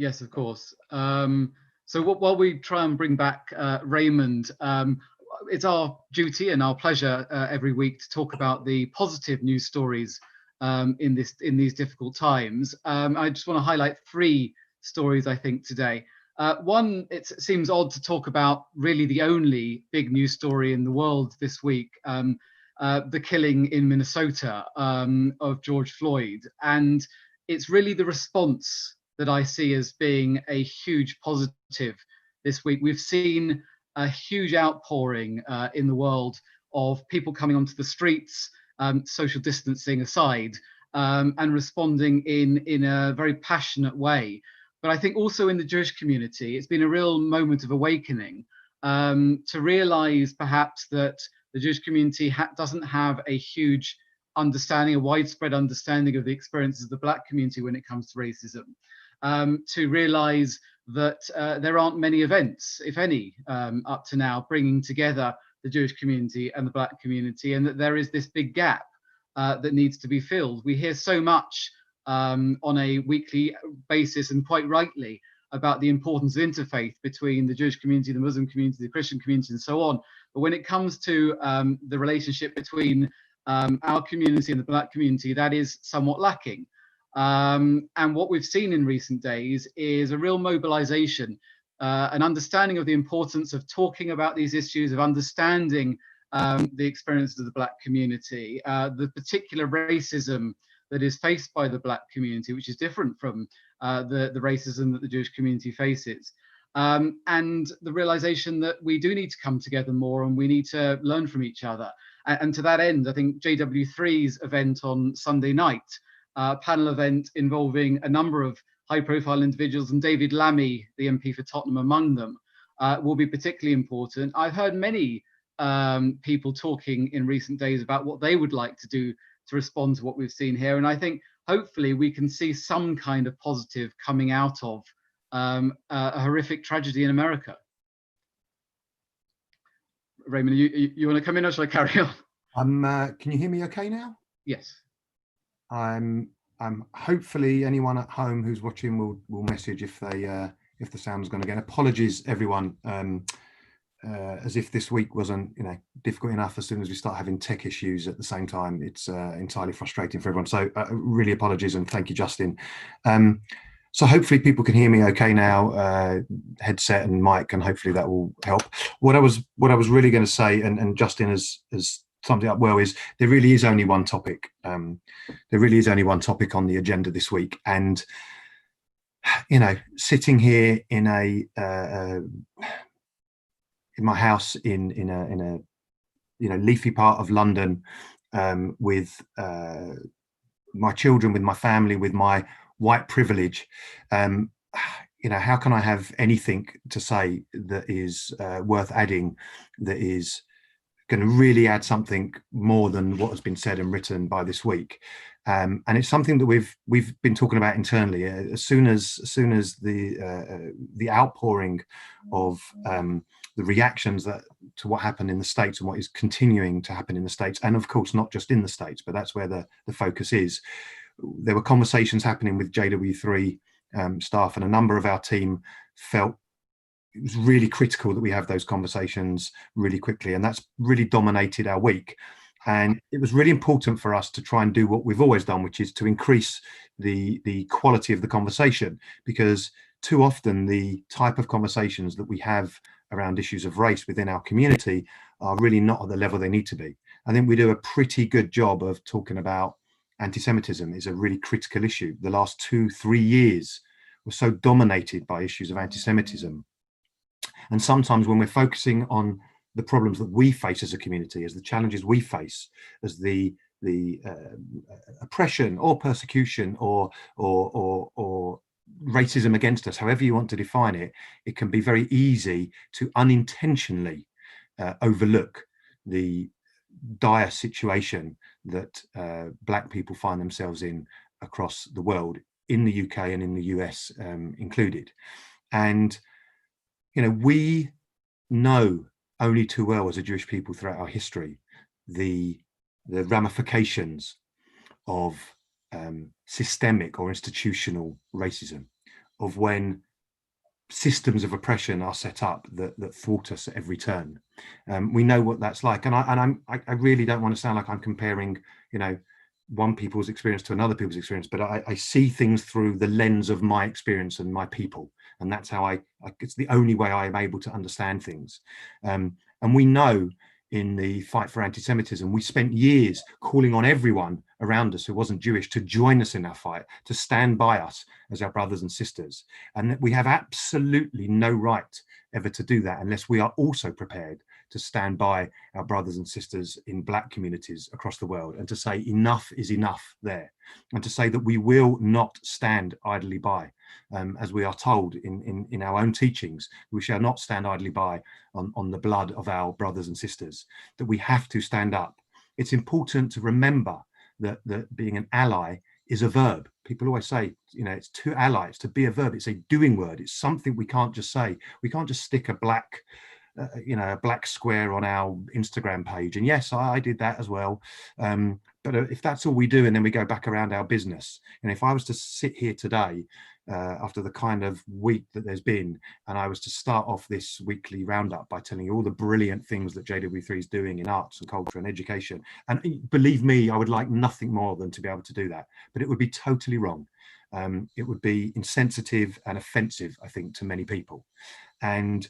Yes, of course. So while we try and bring back Raymond, it's our duty and our pleasure every week to talk about the positive news stories in these difficult times. I just want to highlight three stories I think today. One, it seems odd to talk about really the only big news story in the world this week, the killing in Minnesota of George Floyd, and it's really the response that I see as being a huge positive this week. We've seen a huge outpouring in the world of people coming onto the streets, social distancing aside, and responding in a very passionate way. But I think also in the Jewish community, it's been a real moment of awakening to realize perhaps that the Jewish community doesn't have a huge understanding, a widespread understanding of the experiences of the Black community when it comes to racism. To realize that there aren't many events, if any, up to now, bringing together the Jewish community and the Black community, and that there is this big gap that needs to be filled. We hear so much on a weekly basis, and quite rightly, about the importance of interfaith between the Jewish community, the Muslim community, the Christian community, and so on. But when it comes to the relationship between our community and the Black community, that is somewhat lacking. And what we've seen in recent days is a real mobilization, an understanding of the importance of talking about these issues, of understanding the experiences of the Black community, the particular racism that is faced by the Black community, which is different from the racism that the Jewish community faces. And the realization that we do need to come together more and we need to learn from each other. And to that end, I think JW3's event on Sunday night, panel event involving a number of high-profile individuals, and David Lammy, the MP for Tottenham, among them, will be particularly important. I've heard many people talking in recent days about what they would like to do to respond to what we've seen here, and I think hopefully we can see some kind of positive coming out of a horrific tragedy in America. Raymond, you want to come in, or shall I carry on? Can you hear me okay now? Yes. I'm hopefully anyone at home who's watching will message if the sound is going to get. Apologies everyone, as if this week wasn't difficult enough. As soon as we start having tech issues at the same time, it's entirely frustrating for everyone. So really apologies, and thank you, Justin. So hopefully people can hear me okay now, headset and mic, and hopefully that will help. What I was really going to say, and Justin has summed it up well, is there really is only one topic. There really is only one topic on the agenda this week, and sitting here in my house in a leafy part of London, with my children, with my family, with my white privilege, how can I have anything to say that is worth adding, that is going to really add something more than what has been said and written by this week? And it's something that we've been talking about internally. As soon as the outpouring of the reactions to what happened in the States and what is continuing to happen in the States, and of course not just in the States, but that's where the focus is. There were conversations happening with JW3 staff, and a number of our team felt it was really critical that we have those conversations really quickly, and that's really dominated our week. And it was really important for us to try and do what we've always done, which is to increase the quality of the conversation, because too often the type of conversations that we have around issues of race within our community are really not at the level they need to be. I think we do a pretty good job of talking about anti-Semitism. Is a really critical issue. The last 2-3 years were so dominated by issues of anti-Semitism. And sometimes when we're focusing on the problems that we face as a community, as the challenges we face, as the oppression or persecution or racism against us, however you want to define it, it can be very easy to unintentionally overlook the dire situation that Black people find themselves in across the world, in the UK and in the US included. And we know only too well as a Jewish people throughout our history the ramifications of systemic or institutional racism, of when systems of oppression are set up that thwart us at every turn. We know what that's like, and I really don't want to sound like I'm comparing, one people's experience to another people's experience, but I see things through the lens of my experience and my people, and that's how it's the only way I am able to understand things. And we know in the fight for anti-Semitism, we spent years calling on everyone around us who wasn't Jewish to join us in our fight, to stand by us as our brothers and sisters, and that we have absolutely no right ever to do that unless we are also prepared to stand by our brothers and sisters in Black communities across the world, and to say enough is enough there, and to say that we will not stand idly by. As we are told in our own teachings, we shall not stand idly by on the blood of our brothers and sisters, that we have to stand up. It's important to remember that being an ally is a verb. People always say, it's to ally, it's to be a verb, it's a doing word, it's something we can't just say. We can't just stick a black square on our Instagram page, and yes, I did that as well. But if that's all we do and then we go back around our business, and if I was to sit here today after the kind of week that there's been, and I was to start off this weekly roundup by telling you all the brilliant things that JW3 is doing in arts and culture and education, and believe me, I would like nothing more than to be able to do that, but it would be totally wrong. It would be insensitive and offensive, I think, to many people. And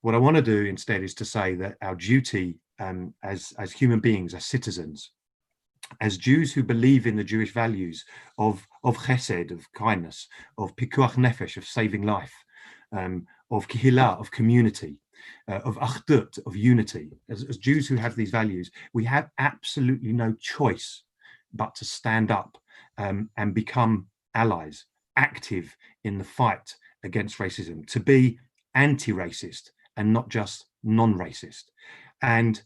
what I want to do instead is to say that our duty as human beings, as citizens, as Jews who believe in the Jewish values of chesed, of kindness, of pikuach nefesh, of saving life, of kihila, of community, of achdut, of unity, as Jews who have these values, we have absolutely no choice but to stand up and become allies, active in the fight against racism, to be anti-racist and not just non-racist. And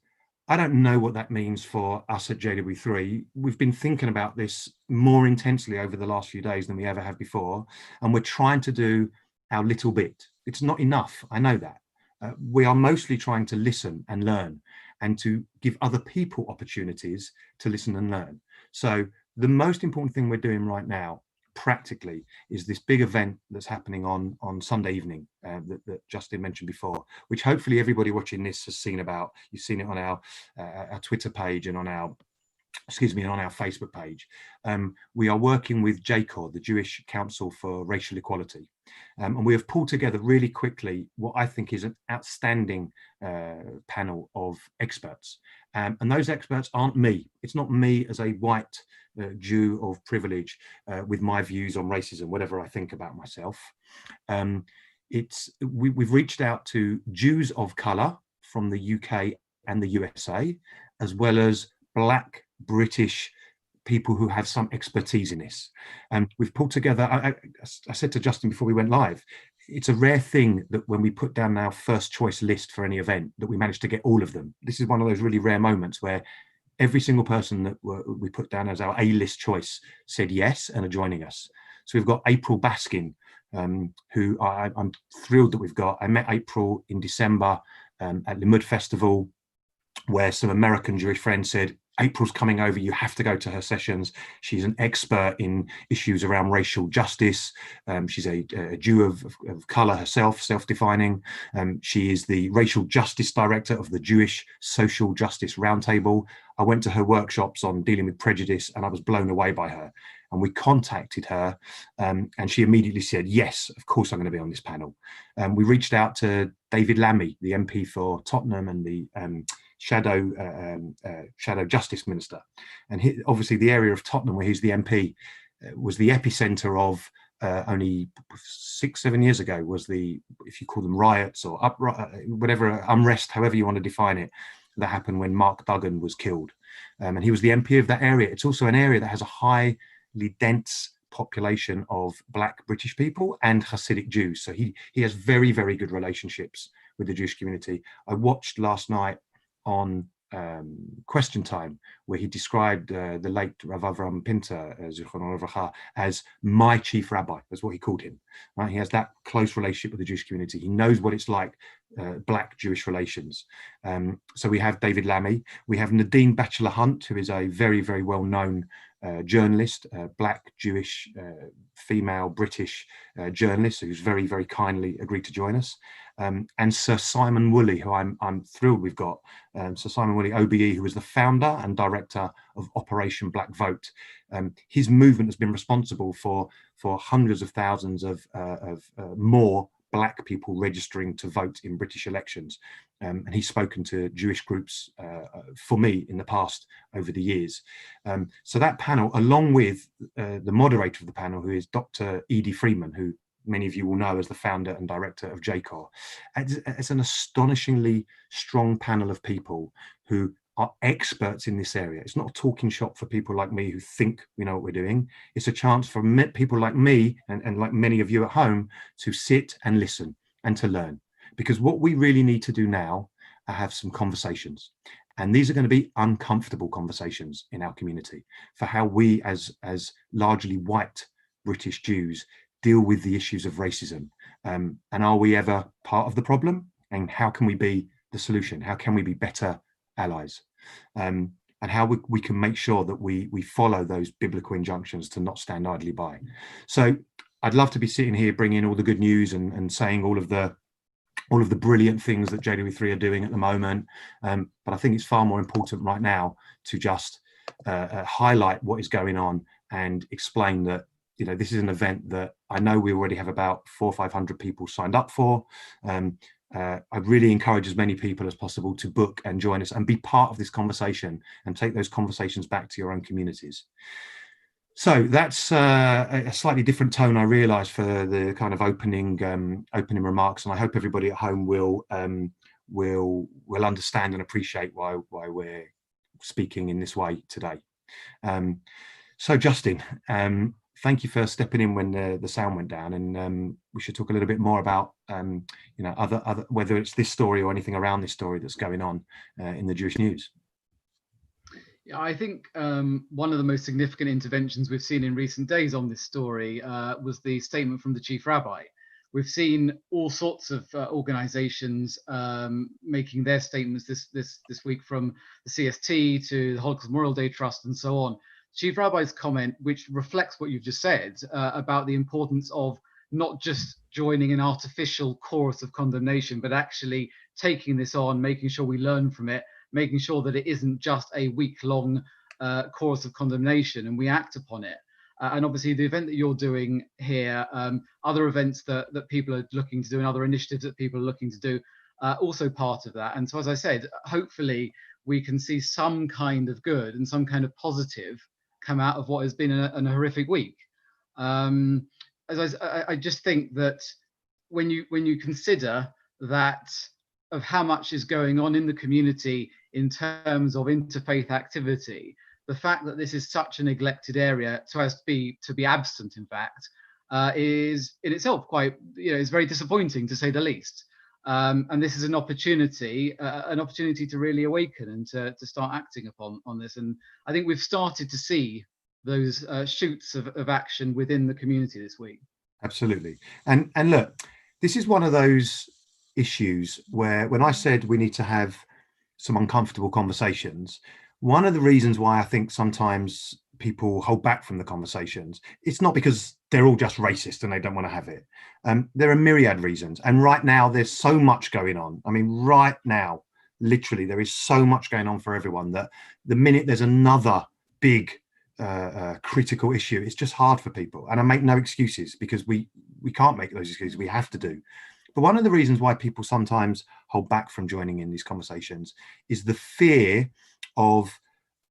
I don't know what that means for us at JW3. We've been thinking about this more intensely over the last few days than we ever have before, and we're trying to do our little bit. It's not enough, I know that. We are mostly trying to listen and learn, and to give other people opportunities to listen and learn. So the most important thing we're doing right now, practically, is this big event that's happening on Sunday evening that Justin mentioned before, which hopefully everybody watching this has seen about. You've seen it on our Twitter page and on our Facebook page. We are working with JCOR, the Jewish Council for Racial Equality, and we have pulled together really quickly what I think is an outstanding panel of experts. And those experts aren't me. It's not me as a white Jew of privilege with my views on racism, whatever I think about myself. We've reached out to Jews of colour from the UK and the USA, as well as Black British people who have some expertise in this. And we've pulled together, I said to Justin before we went live, it's a rare thing that when we put down our first choice list for any event, that we managed to get all of them. This is one of those really rare moments where every single person that we put down as our A-list choice said yes and are joining us. So we've got April Baskin, who I'm thrilled that we've got. I met April in December at Limud Festival, where some American Jewish friends said, April's coming over, you have to go to her sessions. She's an expert in issues around racial justice. She's a Jew of colour herself, self-defining. She is the racial justice director of the Jewish Social Justice Roundtable. I went to her workshops on dealing with prejudice and I was blown away by her. And we contacted her and she immediately said, yes, of course I'm going to be on this panel. We reached out to David Lammy, the MP for Tottenham and the shadow justice minister, and obviously the area of Tottenham where he's the MP was the epicenter of only 6-7 years ago, was the, if you call them riots or whatever, unrest, however you want to define it, that happened when Mark Duggan was killed, and he was the MP of that area. It's also an area that has a highly dense population of Black British people and Hasidic Jews, so he has very, very good relationships with the Jewish community. I watched last night on Question Time, where he described the late Rav Avram Pinter, Zichrono Livracha, as my chief rabbi. That's what he called him. Right? He has that close relationship with the Jewish community. He knows what it's like, Black Jewish relations. So we have David Lammy. We have Nadine Batchelor Hunt, who is a very, very well-known journalist, black, Jewish, female, British journalist, who's very, very kindly agreed to join us. And Sir Simon Woolley, who I'm thrilled we've got. Sir Simon Woolley, OBE, who is the founder and director of Operation Black Vote. His movement has been responsible for hundreds of thousands of more black people registering to vote in British elections. And he's spoken to Jewish groups for me in the past over the years. So that panel, along with the moderator of the panel, who is Dr. Edie Freeman, who many of you will know as the founder and director of JCOR, it's an astonishingly strong panel of people who are experts in this area. It's not a talking shop for people like me who think we know what we're doing. It's a chance for people like me and like many of you at home to sit and listen and to learn. Because what we really need to do now are have some conversations. And these are going to be uncomfortable conversations in our community for how we as largely white British Jews deal with the issues of racism. And are we ever part of the problem? And how can we be the solution? How can we be better allies? And how we can make sure that we follow those biblical injunctions to not stand idly by. So I'd love to be sitting here bringing all the good news and saying all of the brilliant things that JW3 are doing at the moment. But I think it's far more important right now to just highlight what is going on and explain that, you know, this is an event that I know we already have about 400 or 500 people signed up for. I'd really encourage as many people as possible to book and join us and be part of this conversation and take those conversations back to your own communities. So that's a slightly different tone, I realise, for the kind of opening remarks, and I hope everybody at home will understand and appreciate why we're speaking in this way today. So Justin, thank you for stepping in when the sound went down, and we should talk a little bit more about you know, other whether it's this story or anything around this story that's going on in the Jewish news. Yeah, I think one of the most significant interventions we've seen in recent days on this story was the statement from the chief rabbi. We've seen all sorts of organizations making their statements this week, from the CST to the Holocaust Memorial Day Trust and so on. Chief Rabbi's comment, which reflects what you've just said about the importance of not just joining an artificial chorus of condemnation, but actually taking this on, making sure we learn from it, making sure that it isn't just a week-long chorus of condemnation and we act upon it. And obviously the event that you're doing here, other events that people are looking to do and other initiatives that people are looking to do, also part of that. And so, as I said, hopefully we can see some kind of good and some kind of positive come out of what has been a horrific week. I just think that when you consider that of how much is going on in the community in terms of interfaith activity, the fact that this is such a neglected area so as to be absent, in fact, is in itself quite, you know, it's very disappointing to say the least. And this is an opportunity to really awaken and to start acting upon this. And I think we've started to see those shoots of action within the community this week. Absolutely. And look, this is one of those issues where, when I said we need to have some uncomfortable conversations, one of the reasons why I think sometimes people hold back from the conversations, it's not because they're all just racist and they don't want to have it. There are myriad reasons. And right now there's so much going on. I mean, right now, literally, there is so much going on for everyone that the minute there's another big critical issue, it's just hard for people. And I make no excuses, because we can't make those excuses. We have to do. But one of the reasons why people sometimes hold back from joining in these conversations is the fear of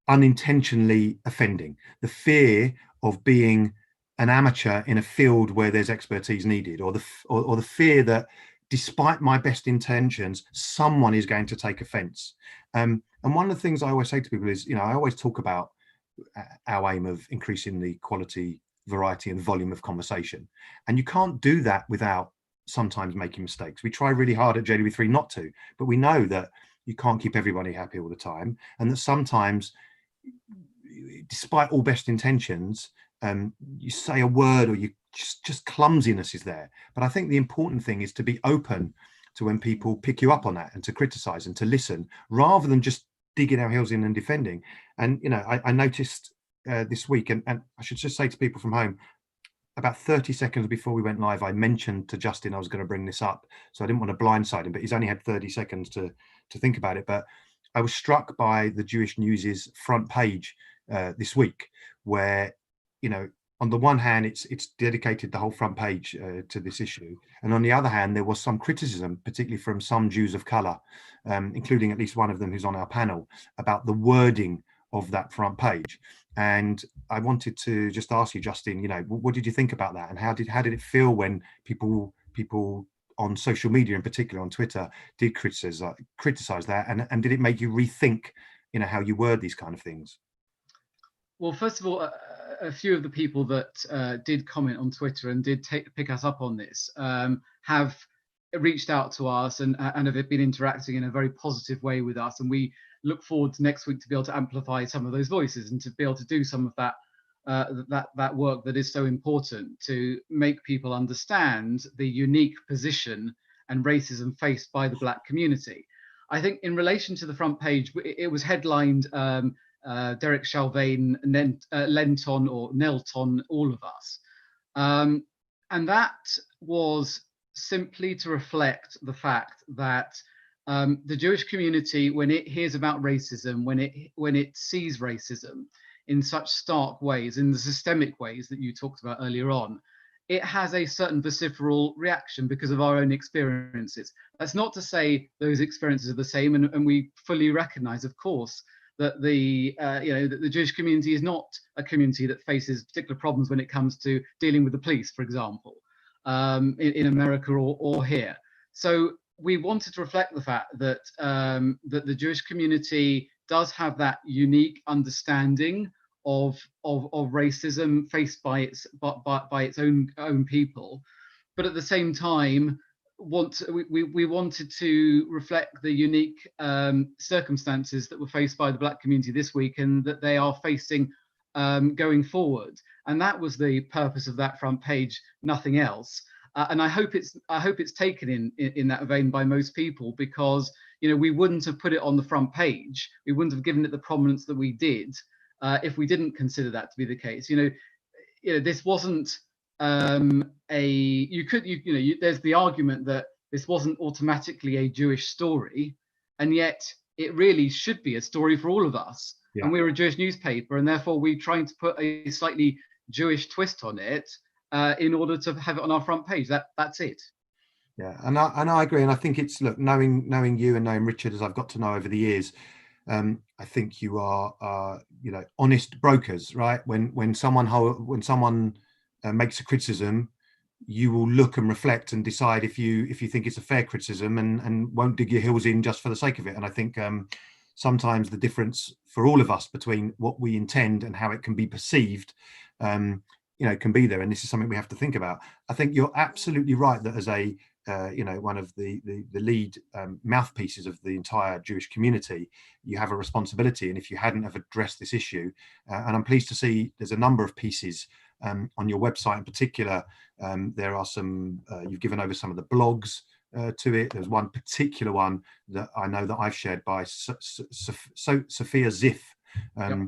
unintentionally offending, the fear of being an amateur in a field where there's expertise needed, or the fear that despite my best intentions, someone is going to take offense. And one of the things I always say to people is, you know, I always talk about our aim of increasing the quality, variety and volume of conversation. And you can't do that without sometimes making mistakes. We try really hard at JW3 not to, but we know that you can't keep everybody happy all the time, and that sometimes, despite all best intentions, you say a word, or you just clumsiness is there. But I think the important thing is to be open to when people pick you up on that, and to criticize and to listen, rather than just digging our heels in and defending. And you know, I noticed this week, and I should just say to people from home, about 30 seconds before we went live, I mentioned to Justin I was going to bring this up, so I didn't want to blindside him, but he's only had 30 seconds to think about it. But I was struck by the Jewish News's front page this week, where, you know, on the one hand, it's dedicated the whole front page to this issue, and on the other hand, there was some criticism, particularly from some Jews of color, including at least one of them who's on our panel, about the wording of that front page. And I wanted to just ask you, Justin, you know, what did you think about that, and how did it feel when people on social media, in particular on Twitter, did criticize that, and did it make you rethink, you know, how you word these kind of things? Well, first of all, a few of the people that did comment on Twitter and did pick us up on this have reached out to us and have been interacting in a very positive way with us, and we look forward to next week to be able to amplify some of those voices and to be able to do some of that that work that is so important to make people understand the unique position and racism faced by the Black community. I think in relation to the front page, it was headlined Derek Chauvin, Lenton or Nelton, all of us. And that was simply to reflect the fact that the Jewish community, when it hears about racism, when it sees racism in such stark ways, in the systemic ways that you talked about earlier on, it has a certain visceral reaction because of our own experiences. That's not to say those experiences are the same, and we fully recognize, of course, that the Jewish community is not a community that faces particular problems when it comes to dealing with the police, for example, in America or here. So we wanted to reflect the fact that that the Jewish community does have that unique understanding of racism faced by its own people, but at the same time, we wanted to reflect the unique circumstances that were faced by the Black community this week and that they are facing going forward. And that was the purpose of that front page, nothing else. And I hope it's taken in that vein by most people, because, you know, we wouldn't have put it on the front page, we wouldn't have given it the prominence that we did if we didn't consider that to be the case. You know, this wasn't there's the argument that this wasn't automatically a Jewish story, and yet it really should be a story for all of us. Yeah. And we're a Jewish newspaper, and therefore we're trying to put a slightly Jewish twist on it in order to have it on our front page. That's it. Yeah, and I agree, and I think it's, look, knowing you and knowing Richard as I've got to know over the years, I think you are you know, honest brokers, right? When someone makes a criticism, you will look and reflect and decide if you think it's a fair criticism, and won't dig your heels in just for the sake of it. And I think sometimes the difference for all of us between what we intend and how it can be perceived, you know, can be there, and this is something we have to think about. I think you're absolutely right that as a you know, one of the lead mouthpieces of the entire Jewish community, you have a responsibility. And if you hadn't have addressed this issue, and I'm pleased to see there's a number of pieces on your website in particular, there are some, you've given over some of the blogs to it. There's one particular one that I know that I've shared by Sophia Ziff. Yep.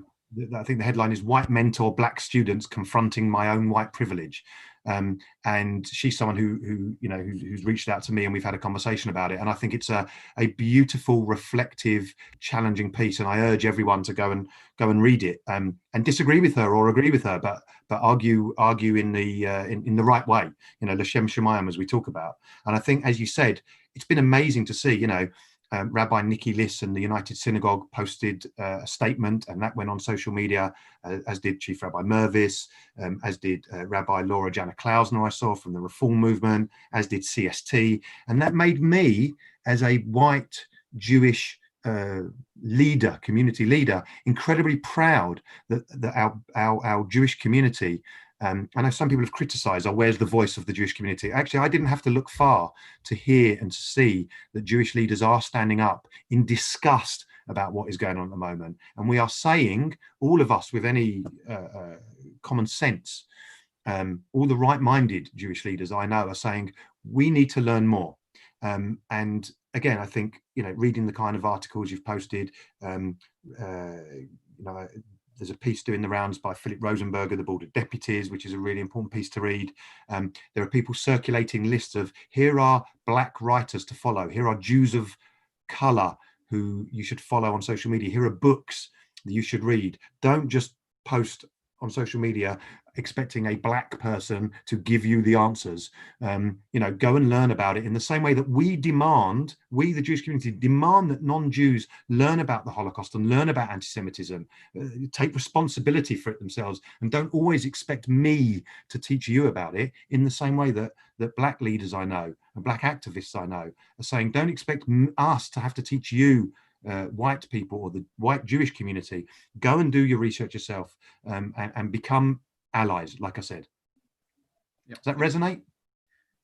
I think the headline is "White Mentor Black Students Confronting My Own White Privilege," and she's someone who's reached out to me, and we've had a conversation about it. And I think it's a beautiful, reflective, challenging piece. And I urge everyone to go and read it, and disagree with her or agree with her, but argue in the right way. You know, l'shem shemayim, as we talk about. And I think, as you said, it's been amazing to see. You know, Rabbi Nikki Liss and the United Synagogue posted a statement, and that went on social media, as did Chief Rabbi Mervis, as did Rabbi Laura Jana Klausner, I saw, from the Reform Movement, as did CST. And that made me, as a white Jewish leader, community leader, incredibly proud that our Jewish community, I know some people have criticized, where's the voice of the Jewish community? Actually, I didn't have to look far to hear and to see that Jewish leaders are standing up in disgust about what is going on at the moment. And we are saying, all of us with any common sense, all the right-minded Jewish leaders I know are saying, we need to learn more. And again, I think, you know, reading the kind of articles you've posted, you know, There's a piece doing the rounds by Philip Rosenberger, The Board of Deputies, which is a really important piece to read. There are people circulating lists of, here are Black writers to follow. Here are Jews of color who you should follow on social media. Here are books that you should read. Don't just post on social media expecting a Black person to give you the answers. Go and learn about it in the same way that we, the Jewish community, demand that non-Jews learn about the Holocaust and learn about anti-Semitism, take responsibility for it themselves, and don't always expect me to teach you about it, in the same way that Black leaders I know and Black activists I know are saying, don't expect us to have to teach you, white people or the white Jewish community. Go and do your research yourself, and become allies, like I said. Yep. Does that resonate?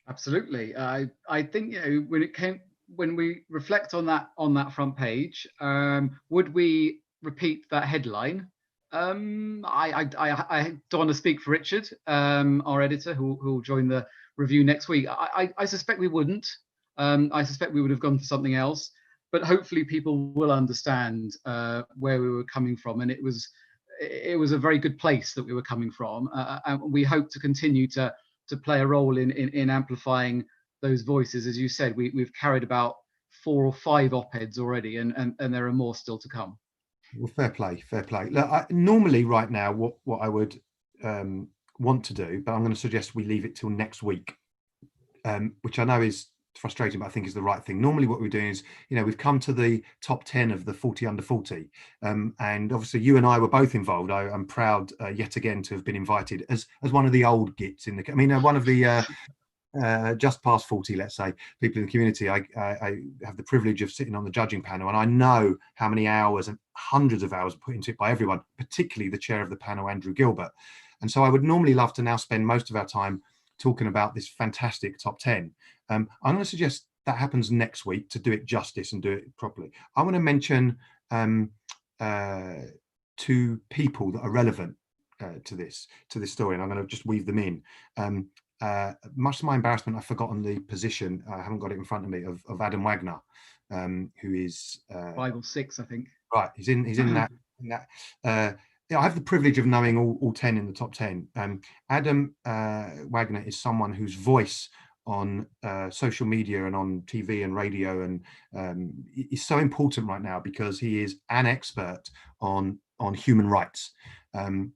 Absolutely. I think, when we reflect on that front page, would we repeat that headline? I don't want to speak for Richard, our editor, who will join the review next week. I suspect we wouldn't. I suspect we would have gone for something else. But hopefully people will understand where we were coming from, and it was a very good place that we were coming from, and we hope to continue to play a role in amplifying those voices. As you said, we've carried about 4 or 5 op-eds already, and there are more still to come. Well, fair play. Look, normally right now, what I would want to do, but I'm going to suggest we leave it till next week, which I know is frustrating, but I think is the right thing. Normally what we're doing is, we've come to the top 10 of the 40 under 40, and obviously you and I were both involved. I'm proud yet again to have been invited as one of the old gits in the, one of the just past 40, let's say, people in the community. I have the privilege of sitting on the judging panel, and I know how many hours and hundreds of hours put into it by everyone, particularly the chair of the panel, Andrew Gilbert. And so I would normally love to now spend most of our time talking about this fantastic top 10. I'm going to suggest that happens next week to do it justice and do it properly. I want to mention 2 people that are relevant to this story, and I'm going to just weave them in. Much to my embarrassment, I've forgotten the position. I haven't got it in front of me, of Adam Wagner, who is 5 or 6, I think. Right, he's in that. I have the privilege of knowing all 10 in the top 10. Adam Wagner is someone whose voice on social media and on TV and radio and is so important right now, because he is an expert on human rights.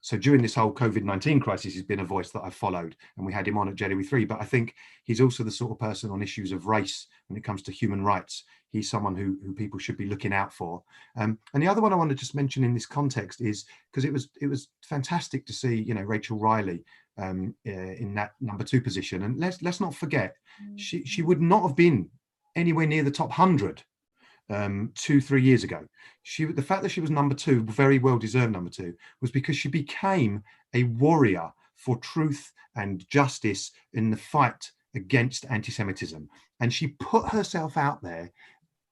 So during this whole COVID-19 crisis, he's been a voice that I've followed, and we had him on at JW3. But I think he's also the sort of person on issues of race when it comes to human rights. He's someone who people should be looking out for. And the other one I want to just mention in this context is, because it was fantastic to see, Rachel Riley in that number 2 position. And let's not forget, she would not have been anywhere near the top 100 2-3 years ago. The fact that she was number 2, very well deserved number 2, was because she became a warrior for truth and justice in the fight against anti-Semitism. And she put herself out there.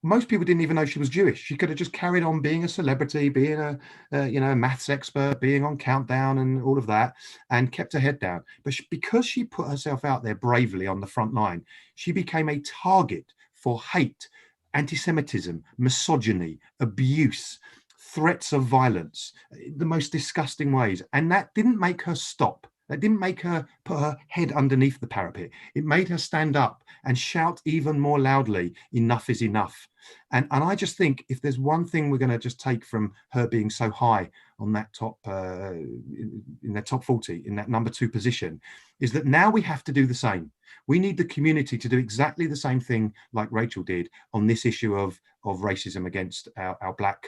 Most people didn't even know she was Jewish. She could have just carried on being a celebrity, being a maths expert, being on Countdown and all of that, and kept her head down. But because she put herself out there bravely on the front line, she became a target for hate, anti-Semitism, misogyny, abuse, threats of violence, the most disgusting ways. And that didn't make her stop. That didn't make her put her head underneath the parapet. It made her stand up and shout even more loudly, enough is enough. And I just think, if there's one thing we're going to just take from her being so high on that top, in that top 40, in that number 2 position, is that now we have to do the same. We need the community to do exactly the same thing like Rachel did on this issue of racism against our Black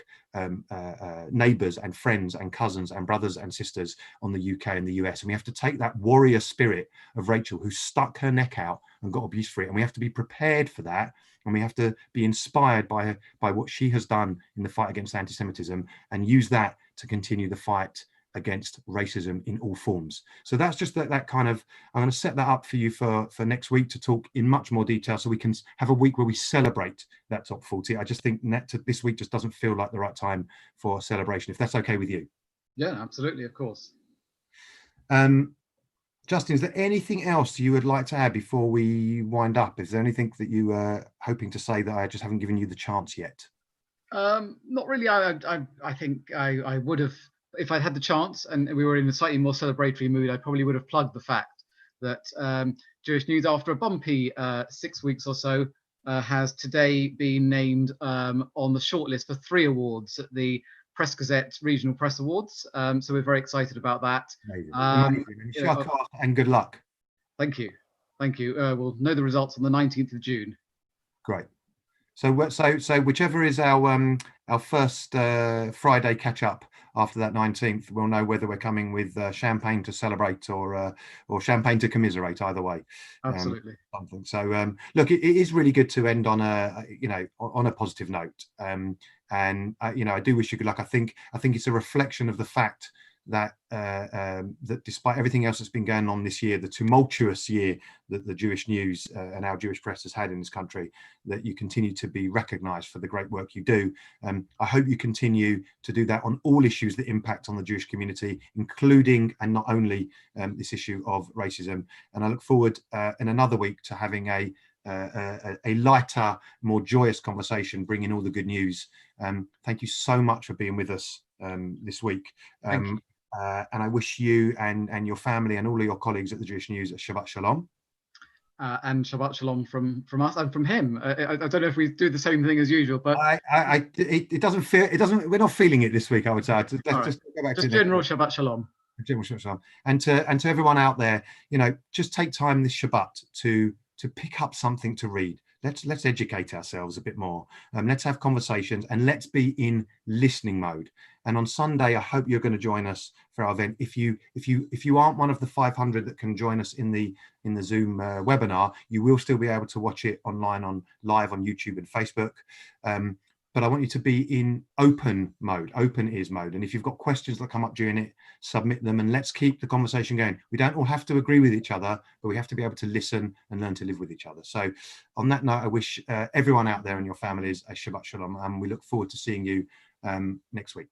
neighbours and friends and cousins and brothers and sisters on the UK and the US. And we have to take that warrior spirit of Rachel, who stuck her neck out and got abused for it. And we have to be prepared for that. And we have to be inspired by what she has done in the fight against anti-Semitism, and use that to continue the fight against racism in all forms. So that's just that kind of, I'm going to set that up for you for next week to talk in much more detail, so we can have a week where we celebrate that top 40. I just think this week just doesn't feel like the right time for a celebration, if that's okay with you. Yeah, absolutely, of course. Justin, is there anything else you would like to add before we wind up? Is there anything that you are hoping to say that I just haven't given you the chance yet? Not really. I think I would have if I'd had the chance and we were in a slightly more celebratory mood, I probably would have plugged the fact that Jewish News, after a bumpy 6 weeks or so, has today been named on the shortlist for 3 awards at the Press Gazette Regional Press Awards. So we're very excited about that. Amazing. Amazing. And good luck. Thank you. Thank you. We'll know the results on the 19th of June. Great. So whichever is our first Friday catch up after that 19th, we'll know whether we're coming with champagne to celebrate or champagne to commiserate. Either way, absolutely. Something. So look, it is really good to end on a on a positive note. And I do wish you good luck. I think it's a reflection of the fact that that despite everything else that's been going on this year, the tumultuous year that the Jewish news and our Jewish press has had in this country, that you continue to be recognised for the great work you do. I hope you continue to do that on all issues that impact on the Jewish community, including and not only this issue of racism. And I look forward in another week to having a lighter, more joyous conversation, bringing all the good news. Thank you so much for being with us this week. Thank you. And I wish you and your family and all of your colleagues at the Jewish News a Shabbat Shalom. And Shabbat Shalom from us and from him. I don't know if we do the same thing as usual, but it doesn't feel, we're not feeling it this week, I would say. Let's just go back to general Shabbat Shalom. General Shabbat Shalom. And to everyone out there, just take time this Shabbat to pick up something to read. Let's educate ourselves a bit more. Let's have conversations and let's be in listening mode. And on Sunday, I hope you're going to join us for our event. If you aren't one of the 500 that can join us in the Zoom webinar, you will still be able to watch it online live on YouTube and Facebook. But I want you to be in open mode, open ears mode. And if you've got questions that come up during it, submit them and let's keep the conversation going. We don't all have to agree with each other, but we have to be able to listen and learn to live with each other. So on that note, I wish everyone out there and your families a Shabbat Shalom, and we look forward to seeing you next week.